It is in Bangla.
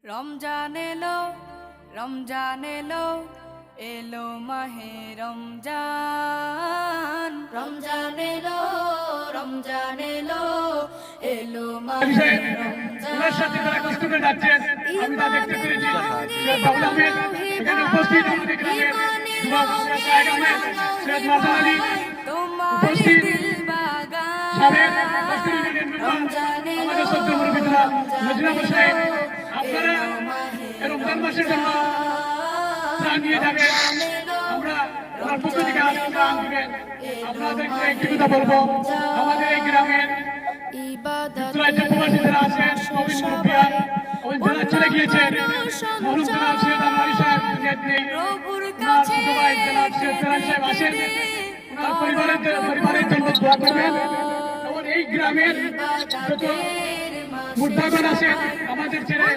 রমজান এলো রমজান এলো এলো মাহে রমজান রমজান এলো রমজান এলো এলো মাহে রমজান সাথে যারা কষ্ট করে যাচ্ছেন আমি তা দেখতে পেরেছি শেখ বাবুল আহমেদ এখানে উপস্থিত আমাদের গ্রামের যুবক শেখ আহমেদ শেখ মাসা আলী উপস্থিত সাবেক আমাদের সদ্য মুরব্বীরা মজনাব সাহেব আপনারা রমজান মাসের জন্য ত্রাণ নিয়ে যাবেন আমরা ওনার পক্ষ থেকে ত্রাণ দিবেন আপনাদেরকে একটি কথা বলবো আমাদের এই গ্রামের প্রবাসীরা আছেন নবীন মুরব্বীরা ওই যারা চলে গিয়েছেন মরহুম জনাব সৈয়দ আনোয়ারি সাহেব নেত্রী ওনার ছোট ভাই জনাব সৈয়দ ফেরাজ সাহেব আসেন ওনার পরিবারের জন্য দোয়া করবেন এবং এই গ্রামের যত মুর্দাগণ আছেন আমাদের ছেড়ে